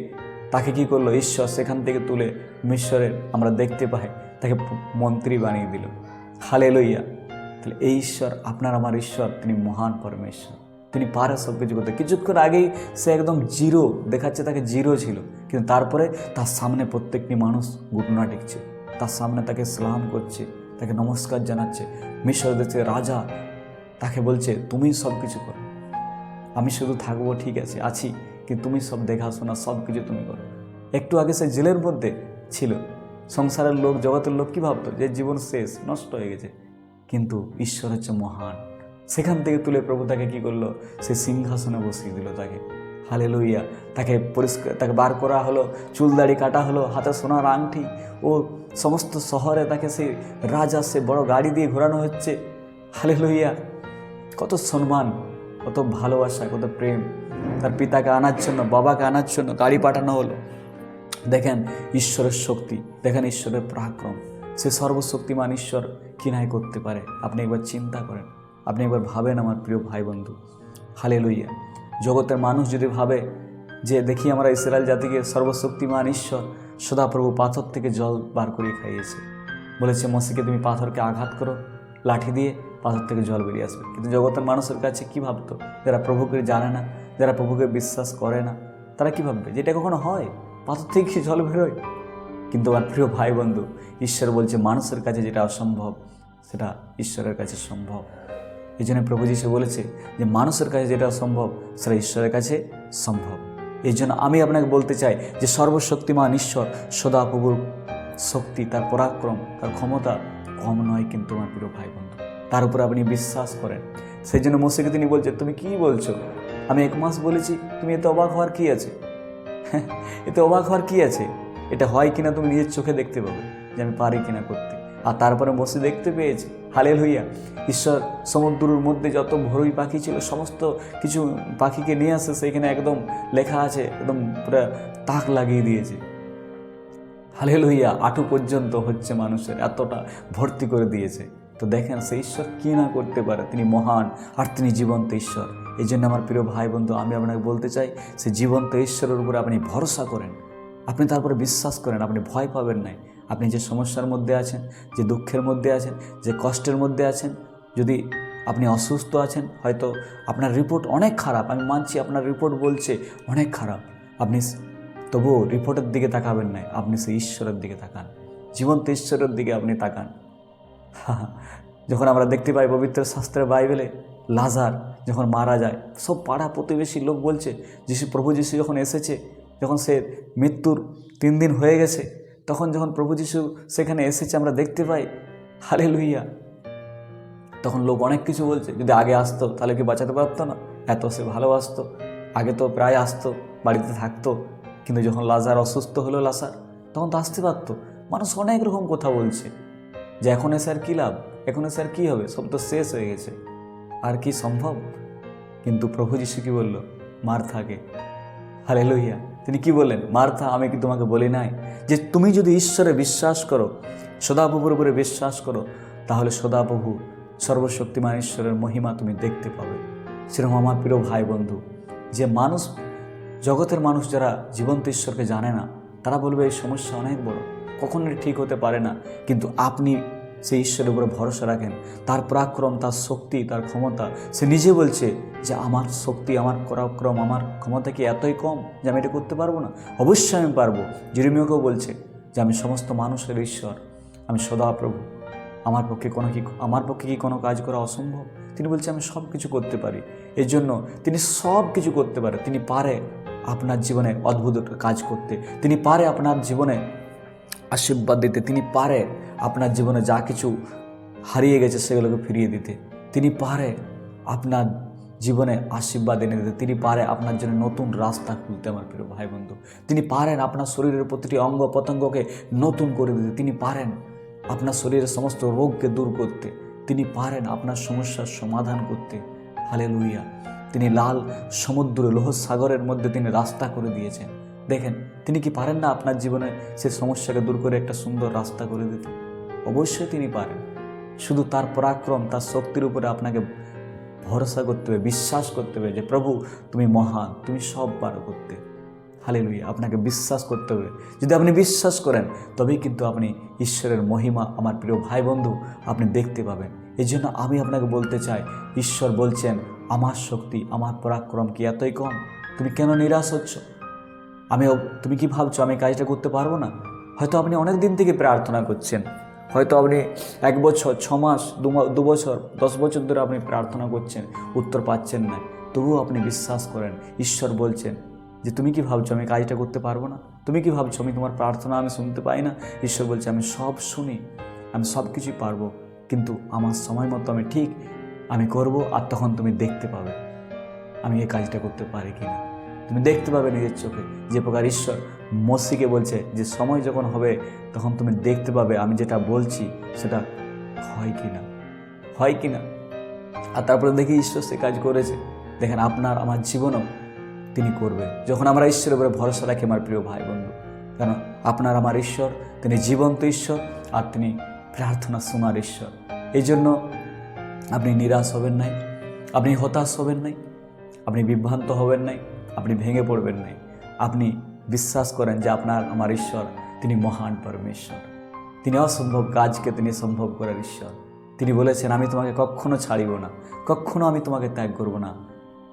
তাকে কি করলো ঈশ্বর সেখান থেকে তুলে মিশরের আমরা দেখতে পাই তাকে মন্ত্রী বানিয়ে দিল। হালেলুইয়া। তাহলে এই ঈশ্বর আপনার আমার ঈশ্বর, তিনি মহান পরমেশ্বর, তিনি পারে সব কিছু করতে। কিছুক্ষণ আগেই সে একদম জিরো দেখাচ্ছে, তাকে জিরো ছিল, কিন্তু তারপরে তার সামনে প্রত্যেকটি মানুষ ঘুটনা টেকছে, তার সামনে তাকে সালাম করছে, তাকে নমস্কার জানাচ্ছে। মিশর দেশের রাজা তাকে বলছে তুমি সব কিছু করো, আমি শুধু থাকবো, ঠিক আছে আছি, কিন্তু তুমি সব দেখাশোনা সব কিছু তুমি করো। একটু আগে সে জেলের মধ্যে ছিল, সংসারের লোক জগতের লোক কী ভাবতো যে জীবন শেষ, নষ্ট হয়ে গেছে, কিন্তু ঈশ্বর হচ্ছে মহান। সেখান থেকে তুলে প্রভু তাকে কী করলো, সে সিংহাসনে বসিয়ে দিল তাকে। হালেলুইয়া। তাকে পরিষ্কার, তাকে বার করা হলো, চুল দাড়ি কাটা হলো, হাতে সোনার আংটি, ও সমস্ত শহরে তাকে সেই রাজা সে বড় গাড়ি দিয়ে ঘোরানো হচ্ছে। হালেলুইয়া। কত সম্মান, কত ভালোবাসা, কত প্রেম। তার পিতাকে আনার জন্য, বাবাকে আনার জন্য গাড়ি পাঠানো হলো। দেখেন ঈশ্বরের শক্তি, দেখেন ঈশ্বরের পরাক্রম। সে সর্বশক্তিমান ঈশ্বর কি নাই করতে পারে, আপনি একবার চিন্তা করেন, আপনি একবার ভাবেন আমার প্রিয় ভাই বন্ধু। হালেলুইয়া। জগতের মানুষ যদি ভাবে যে দেখি আমরা ইসরায়েল জাতিকে সর্বশক্তিমান ঈশ্বর সদাপ্রভু পাথর থেকে জল বার করে খাইয়েছে, বলেছে মসিকে তুমি পাথরকে আঘাত করো লাঠি দিয়ে, পাথর থেকে জল বেরিয়ে আসবে। কিন্তু জগতের মানুষের কাছে কি ভাবতো, যারা প্রভুকে জানে না, যারা প্রভুকে বিশ্বাস করে না, তারা কি ভাববে যেটা কখনো হয়, পাথর থেকে কি জল বেরোয়? কিন্তু আমার প্রিয় ভাই বন্ধু, ঈশ্বর বলছে মানুষের কাছে যেটা অসম্ভব সেটা ঈশ্বরের কাছে সম্ভব। এই জন্য প্রভু যিশু বলেছে যে মানুষের কাছে যেটা অসম্ভব সেটা ঈশ্বরের কাছে সম্ভব। এই জন্য আমি আপনাকে বলতে চাই যে সর্বশক্তিমান ঈশ্বর সদাপ্রভুর শক্তি, তার পরাক্রম, তার ক্ষমতা কম নয়। কিন্তু আমার প্রিয় ভাই বন্ধু, তার উপরে আপনি বিশ্বাস করেন। সেই জন্য মোসেকে তিনি বলছেন তুমি কি বলছো, আমি 1 মাস বলেছি, তুমি এতে অবাক হওয়ার কি আছে? এতে অবাক হওয়ার কি আছে? এটা হয় কিনা তুমি নিজের চোখে দেখতে পাবে যে আমি পারি কিনা করতে। আর তারপরে মোসে দেখতে পেয়েছে। হালেলুইয়া। ঈশ্বর সমুদ্রের মধ্যে যত ভরুই পাখি ছিল সমস্ত কিছু পাখিকে নিয়ে আসে, সেখানে একদম লেখা আছে, একদম পুরো তাক লাগিয়ে দিয়েছে। হালেলুইয়া। আঁটু পর্যন্ত হচ্ছে মানুষের, এতটা ভর্তি করে দিয়েছে। তো দেখেন সে ঈশ্বর কী না করতে পারে, তিনি মহান আর তিনি জীবন্ত ঈশ্বর। এই জন্য আমার প্রিয় ভাই বন্ধু, আমি আপনাকে বলতে চাই সে জীবন্ত ঈশ্বরের উপরে আপনি ভরসা করেন, আপনি তারপরে বিশ্বাস করেন, আপনি ভয় পাবেন না। আপনি যে সমস্যার মধ্যে আছেন, যে দুঃখের মধ্যে আছেন, যে কষ্টের মধ্যে আছেন, যদি আপনি অসুস্থ আছেন, হয়তো আপনার রিপোর্ট অনেক খারাপ, আমি মানছি আপনার রিপোর্ট বলছে অনেক খারাপ, আপনি তবুও রিপোর্টের দিকে তাকাবেন না, আপনি সেই ঈশ্বরের দিকে তাকান, জীবন্ত ঈশ্বরের দিকে আপনি তাকান। যখন আমরা দেখতে পাই পবিত্র শাস্ত্রের বাইবেলে লাজার যখন মারা যায়, সব পাড়া প্রতিবেশী লোক বলছে প্রভু যিশু যখন এসেছে, যখন সে মৃত্যুর 3 দিন হয়ে গেছে, তখন যখন প্রভু যিশু সেখানে এসেছে আমরা দেখতে পাই। হালেলুইয়া। তখন লোক অনেক কিছু বলছে, যদি আগে আসতো তাহলে কি বাঁচাতে পারতো না, এত সে ভালোবাসতো, আগে তো প্রায় আসতো, বাড়িতে থাকতো, কিন্তু যখন লাজার অসুস্থ হলো লাজার, তখন তো আসতে পারতো। মানুষ অনেক রকম কথা বলছে যে এখন এসে আর কী লাভ, এখন এসে আর কী হবে, সব তো শেষ হয়ে গেছে, আর কি সম্ভব। কিন্তু প্রভু যিশু কি বলল মার্থাকে? হালেলুইয়া। তিনি কি বললেন, মার্থা আমি কি তোমাকে বলি নাই যে তুমি যদি ঈশ্বরে বিশ্বাস করো, সদাপ্রভুর উপরে বিশ্বাস করো, তাহলে সদাপ্রভু সর্বশক্তিমান ঈশ্বরের মহিমা তুমি দেখতে পাবে। সেরকম আমার প্রিয় ভাই বন্ধু, যে মানুষ, জগতের মানুষ যারা জীবন্ত ঈশ্বরকে জানে না, তারা বলবে এই সমস্যা অনেক বড়, কখনোই ঠিক হতে পারে না। কিন্তু আপনি সেই ঈশ্বরের উপরে ভরসা রাখেন, তার পরাক্রম, তার শক্তি, তার ক্ষমতা। সে নিজে বলছে যে আমার শক্তি, আমার পরাক্রম, আমার ক্ষমতা কি এতই কম যে আমি এটা করতে পারবো না? অবশ্যই আমি পারবো। যেরেমিয়াকেও বলছে যে আমি সমস্ত মানুষের ঈশ্বর, আমি সদাপ্রভু, আমার পক্ষে কি কোনো কাজ করা অসম্ভব? তিনি বলছে আমি সব কিছু করতে পারি। এর জন্য তিনি সব কিছু করতে পারে। তিনি পারে আপনার জীবনে অদ্ভুত কাজ করতে, তিনি পারে আপনার জীবনে আশীর্বাদ দিতে, তিনি পারে আপনার জীবনে যা কিছু হারিয়ে গেছে সেগুলোকে ফিরিয়ে দিতে, তিনি পারে আপনার জীবনে আশীর্বাদ এনে দিতে। তিনি পারেন আপনার জন্য নতুন রাস্তা খুলতে আমার প্রিয় ভাই বন্ধু। তিনি পারেন আপনার শরীরের প্রতিটি অঙ্গ প্রত্যঙ্গকে নতুন করে দিতে। তিনি পারেন আপনার শরীরের সমস্ত রোগকে দূর করতে। তিনি পারেন আপনার সমস্যার সমাধান করতে। হালেলুয়া। তিনি লাল সমুদ্র লোহ সাগরের মধ্যে তিনি রাস্তা করে দিয়েছেন। দেখেন, তিনি কি পারেন না আপনার জীবনে সে সমস্যাকে দূর করে একটা সুন্দর রাস্তা করে দিতে? অবশ্যই তিনি পারেন। শুধু তার পরাক্রম, তার শক্তির উপরে আপনাকে ভরসা করতে হবে, বিশ্বাস করতে হবে যে প্রভু তুমি মহান, তুমি সব পারো করতে। হালেলুয়া। আপনাকে বিশ্বাস করতে হবে। যদি আপনি বিশ্বাস করেন তবেই কিন্তু আপনি ঈশ্বরের মহিমা আমার প্রিয় ভাই বন্ধু আপনি দেখতে পাবেন। এই জন্য আমি আপনাকে বলতে চাই, ঈশ্বর বলছেন আমার শক্তি, আমার পরাক্রম কি এতই কম? তুমি কেন নিরাশ হচ্ছ? তুমি কি ভাবছো আমি কাজটা করতে পারবো না? হয়তো আপনি অনেক দিন থেকে প্রার্থনা করছেন, হয়তো আপনি 1 বছর, 6 মাস, 2 বছর, 10 বছর ধরে আপনি প্রার্থনা করছেন, উত্তর পাচ্ছেন না। তবুও আপনি বিশ্বাস করেন। ঈশ্বর বলছেন যে তুমি কি ভাবছো আমি কাজটা করতে পারবো না? তুমি কি ভাবছো আমি তোমার প্রার্থনা আমি শুনতে পাই না? ঈশ্বর বলছে আমি সব শুনি, আমি সব কিছুই পারবো, কিন্তু আমার সময় মতো আমি করব, আর তখন তুমি দেখতে পাবে আমি এই কাজটা করতে পারি কিনা। তুমি দেখতে পাবে নিজের চোখে। যে প্রকার ঈশ্বর মোশিকে বলছে যে সময় যখন হবে তখন তুমি দেখতে পাবে আমি যেটা বলছি সেটা হয় কিনা। আর তারপরে দেখি ঈশ্বর সে কাজ করেছে। দেখেন, আপনার আমার জীবনও তিনি করবে যখন আমরা ঈশ্বরের উপরে ভরসা রাখি আমার প্রিয় ভাই বন্ধু। কারণ আপনার আমার ঈশ্বর তিনি জীবন্ত ঈশ্বর, আর তিনি প্রার্থনা শোনার ঈশ্বর। এই জন্য আপনি নিরাশ হবেন নাই, আপনি হতাশ হবেন নাই, আপনি বিভ্রান্ত হবেন নাই, আপনি ভেঙে পড়বেন নাই। আপনি বিশ্বাস করেন যে আপনার আমার ঈশ্বর তিনি মহান পরমেশ্বর, তিনি অসম্ভব কাজকে তিনি সম্ভব করার ঈশ্বর। তিনি বলেছেন আমি তোমাকে কখনো ছাড়িব না, কখনো আমি তোমাকে ত্যাগ করব না।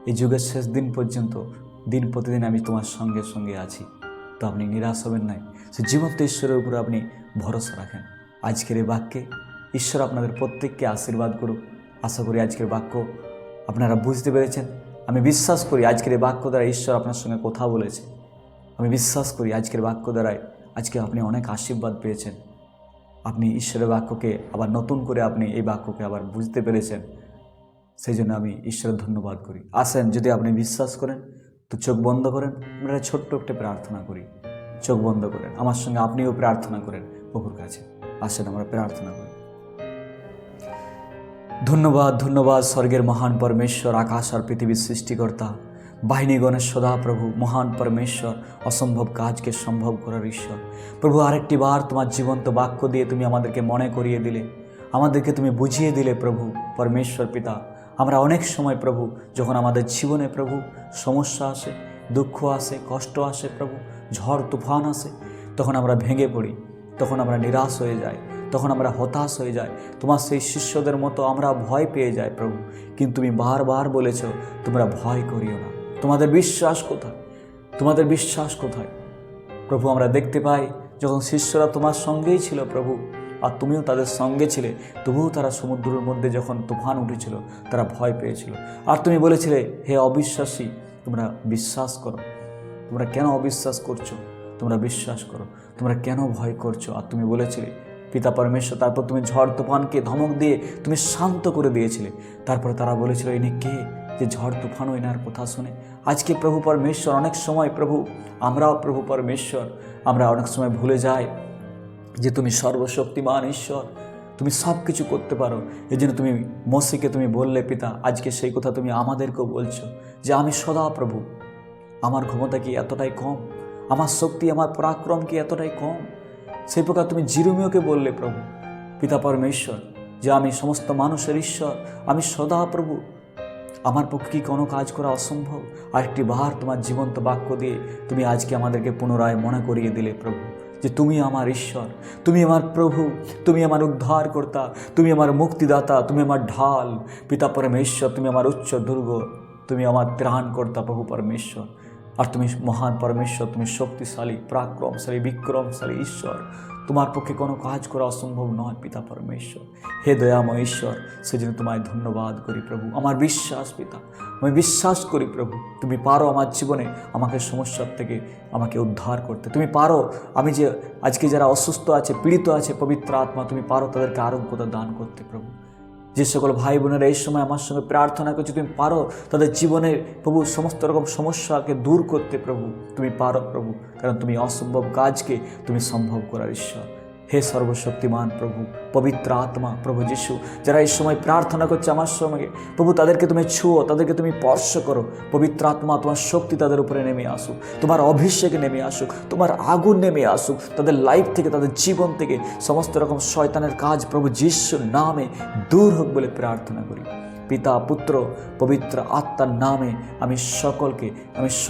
এই যুগের শেষ দিন পর্যন্ত দিন প্রতিদিন আমি তোমার সঙ্গে সঙ্গে আছি। তো আপনি নিরাশ হবেন নাই। সে জীবন্ত ঈশ্বরের উপরে আপনি ভরসা রাখেন। আজকের এই বাক্যে ঈশ্বর আপনাদের প্রত্যেককে আশীর্বাদ করুক। আশা করি আজকের বাক্য আপনারা বুঝতে পেরেছেন। আমি বিশ্বাস করি আজকের এই বাক্য দ্বারা ঈশ্বর আপনার সঙ্গে কথা বলেছে। আমি বিশ্বাস করি আজকের বাক্য দ্বারাই আজকে আপনি অনেক আশীর্বাদ পেয়েছেন। আপনি ঈশ্বরের বাক্যকে আবার নতুন করে আপনি এই বাক্যকে আবার বুঝতে পেরেছেন। সেই জন্য আমি ঈশ্বরের ধন্যবাদ করি। আসেন, যদি আপনি বিশ্বাস করেন তো চোখ বন্ধ করেন, আমরা ছোট্ট একটা প্রার্থনা করি। চোখ বন্ধ করেন, আমার সঙ্গে আপনিও প্রার্থনা করেন প্রভুর কাছে। আসেন আমরা প্রার্থনা করি। ধন্যবাদ স্বর্গের মহান পরমেশ্বর, আকাশ আর পৃথিবীর সৃষ্টিকর্তা, বাহিনীগণের সদা প্রভু, মহান পরমেশ্বর, অসম্ভব কাজকে সম্ভব করার ঈশ্বর। প্রভু, আরেকটি বার তোমার জীবন্ত বাক্য দিয়ে তুমি আমাদেরকে মনে করিয়ে দিলে, আমাদেরকে তুমি বুঝিয়ে দিলে প্রভু পরমেশ্বর পিতা। আমরা অনেক সময় প্রভু যখন আমাদের জীবনে প্রভু সমস্যা আসে, দুঃখ আসে, কষ্ট আসে প্রভু, ঝড় তুফান আসে, তখন আমরা ভেঙে পড়ি, তখন আমরা নিরাশ হয়ে যাই, তখন আমরা হতাশ হয়ে যাই। তোমার সেই শিষ্যদের মতো আমরা ভয় পেয়ে যাই প্রভু। কিন্তু তুমি বারবার বলেছ তোমরা ভয় করিও না। তোমাদের বিশ্বাস কোথায় প্রভু? আমরা দেখতে পাই যখন শিষ্যরা তোমার সঙ্গেই ছিল প্রভু, আর তুমিও তাদের সঙ্গে ছিলে, তবুও তারা সমুদ্রের মধ্যে যখন তুফান উঠেছিল তারা ভয় পেয়েছিল। আর তুমি বলেছিলে হে অবিশ্বাসী, তোমরা বিশ্বাস করো। তোমরা কেন অবিশ্বাস করছো? তোমরা বিশ্বাস করো। তোমরা কেন ভয় করছো? আর তুমি বলেছিলে পিতা পরমেশ্বর, তারপর তুমি ঝড় তুফানকে ধমক দিয়ে তুমি শান্ত করে দিয়েছিলে। তারপরে তারা বলেছিল ইনি কে যে ঝড় তুফানও এনার কথা শুনে? আজকে প্রভু পরমেশ্বর অনেক সময় প্রভু আমরাও প্রভু পরমেশ্বর আমরা অনেক সময় ভুলে যাই যে তুমি সর্বশক্তিমান ঈশ্বর, তুমি সব কিছু করতে পারো। এই জন্য তুমি মোশিকে তুমি বললে পিতা, আজকে সেই কথা তুমি আমাদেরকেও বলছো যে আমি সদা প্রভু, আমার ক্ষমতা কি এতটাই কম? আমার শক্তি, আমার পরাক্রম কি এতটাই কম? সেই প্রকার তুমি জিরুমীয়কে বললে প্রভু পিতা পরমেশ্বর যে আমি সমস্ত মানুষের ঈশ্বর, আমি সদা প্রভু, আমার পক্ষে কি কোনো কাজ করা অসম্ভব? আরেকটি বার তোমার জীবন্ত বাক্য দিয়ে তুমি আজকে আমাদেরকে পুনরায় মনে করিয়ে দিলে প্রভু যে তুমি আমার ঈশ্বর, তুমি আমার প্রভু, তুমি আমার উদ্ধারকর্তা, তুমি আমার মুক্তিদাতা, তুমি আমার ঢাল পিতা পরমেশ্বর, তুমি আমার উচ্চ দুর্গ, তুমি আমার ত্রাণকর্তা প্রভু পরমেশ্বর। আর তুমি মহান পরমেশ্বর, তুমি শক্তিশালী, পরাক্রমশালী, বিক্রমশালী ঈশ্বর। তোমার পক্ষে কোনো কাজ করা অসম্ভব নয় পিতা পরমেশ্বর। হে দয়াময় ঈশ্বর, সেজন্য তোমায় ধন্যবাদ করি প্রভু। আমার বিশ্বাস পিতা, আমি বিশ্বাস করি প্রভু তুমি পারো আমার জীবনে আমাকে সমস্যার থেকে আমাকে উদ্ধার করতে। তুমি পারো আমি যে আজকে যারা অসুস্থ আছে, পীড়িত আছে, পবিত্র আত্মা তুমি পারো তাদেরকে আরোগ্যতা দান করতে প্রভু। যে সকল ভাই বোনেরা এই সময় আমার সঙ্গে প্রার্থনা করছে, তুমি পারো তাদের জীবনের প্রভু সমস্ত রকম সমস্যাকে দূর করতে। প্রভু তুমি পারো প্রভু, কারণ তুমি অসম্ভব কাজকে তুমি সম্ভব করার ঈশ্বর। হে সর্বশক্তিমান প্রভু, পবিত্র আত্মা প্রভু যিশু, যারা এই সময় প্রার্থনা করছে আমার সঙ্গে প্রভু, তাদেরকে তুমি ছুঁয়ো, তাদেরকে তুমি স্পর্শ করো। পবিত্র আত্মা তোমার শক্তি তাদের উপরে নেমে আসুক, তোমার অভিষেকে নেমে আসুক, তোমার আগুন নেমে আসুক তাদের লাইফ থেকে, তাদের জীবন থেকে সমস্ত রকম শয়তানের কাজ প্রভু যিশুর নামে দূর হোক বলে প্রার্থনা করি। পিতা পুত্র পবিত্র আত্মার নামে আমি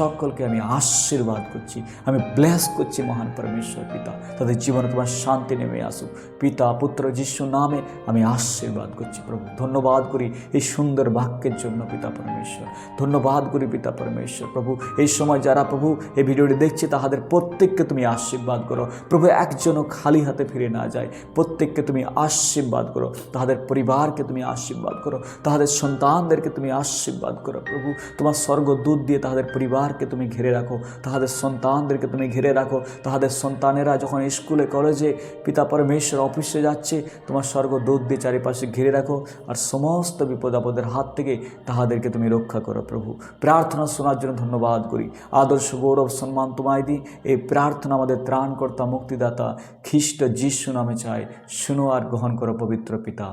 সকলকে আমি আশীর্বাদ করছি, আমি ব্লেস করছি। মহান পরমেশ্বর পিতা, তাদের জীবনে তোমার শান্তি নেমে আসুক। পিতা পুত্র যিশুর নামে আমি আশীর্বাদ করছি প্রভু। ধন্যবাদ করি এই সুন্দর বাক্যের জন্য পিতা পরমেশ্বর, ধন্যবাদ করি পিতা পরমেশ্বর। প্রভু এই সময় যারা প্রভু এই ভিডিওটি দেখছে তাহাদের প্রত্যেককে তুমি আশীর্বাদ করো প্রভু, একজনও খালি হাতে ফিরে না যায়। প্রত্যেককে তুমি আশীর্বাদ করো, তাহাদের পরিবারকে তুমি আশীর্বাদ করো, তাহাদের সন্তানদেরকে তুমি আশীর্বাদ করো প্রভু। তোমার স্বর্গদূত দিয়ে তাহাদের পরিবারকে তুমি ঘিরে রাখো, তাহাদের সন্তানদেরকে তুমি ঘিরে রাখো। তাহাদের সন্তানেরা যখন স্কুলে কলেজে পিতা পরমেশ্বর অফিসে যাচ্ছে, তোমার স্বর্গদূত দিয়ে চারিপাশে ঘিরে রাখো, আর সমস্ত বিপদ আপদের হাত থেকে তাহাদেরকে তুমি রক্ষা করো প্রভু। প্রার্থনা শোনার জন্য ধন্যবাদ করি। আদর্শ গৌরব সম্মান তোমায় দিই। এই প্রার্থনা আমাদের ত্রাণকর্তা মুক্তিদাতা খ্রিস্ট যিশু নামে চাই, শুনো আর গ্রহণ করো পবিত্র পিতা।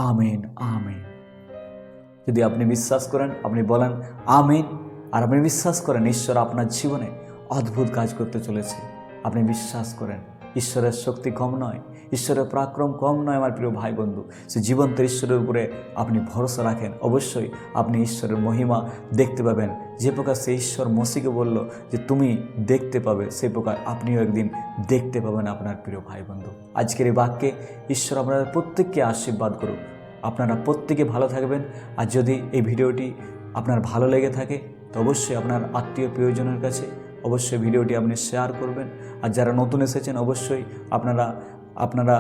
Amen amen. যদি আপনি বিশ্বাস করেন, আপনি বলেন আমেন, আর আপনি বিশ্বাস করেন ঈশ্বর আপনার জীবনে অদ্ভুত কাজ করতে চলেছে। আপনি বিশ্বাস করেন ঈশ্বরের শক্তি কম নয়, ঈশ্বরের পরাক্রম কম নয়। আমার প্রিয় ভাই বন্ধু, সে জীবন্ত ঈশ্বরের উপরে আপনি ভরসা রাখেন, অবশ্যই আপনি ঈশ্বরের মহিমা দেখতে পাবেন। যে প্রকার সে ঈশ্বর মসিকে বলল যে তুমি দেখতে পাবে, সেই প্রকার আপনিও একদিন দেখতে পাবেন আপনার প্রিয় ভাই বন্ধু। আজকের এই বাক্যে ঈশ্বর আপনাদের প্রত্যেককে আশীর্বাদ করুক। আপনারা প্রত্যেকে ভালো থাকবেন। আর যদি এই ভিডিওটি আপনার ভালো লেগে থাকে তো অবশ্যই আপনার আত্মীয় প্রিয়জনের কাছে অবশ্যই ভিডিওটি আপনি শেয়ার করবেন। আর যারা নতুন এসেছেন অবশ্যই আপনারা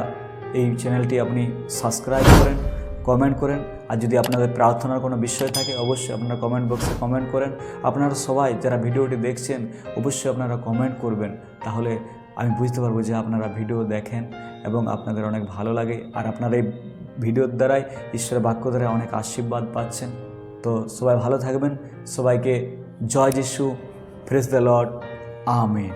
এই চ্যানেলটি আপনি সাবস্ক্রাইব করেন, কমেন্ট করেন। আর যদি আপনাদের প্রার্থনার কোনো বিষয় থাকে অবশ্যই আপনারা কমেন্ট বক্সে কমেন্ট করেন। আপনারা সবাই যারা ভিডিওটি দেখছেন অবশ্যই আপনারা কমেন্ট করবেন, তাহলে আমি বুঝতে পারবো যে আপনারা ভিডিও দেখেন এবং আপনাদের অনেক ভালো লাগে। আর আপনারা এই ভিডিওর দ্বারাই ঈশ্বরের বাক্য দ্বারা অনেক আশীর্বাদ পাচ্ছেন। তো সবাই ভালো থাকবেন। সবাইকে জয় যিশু, প্রেজ দ্য লর্ড, আমেন।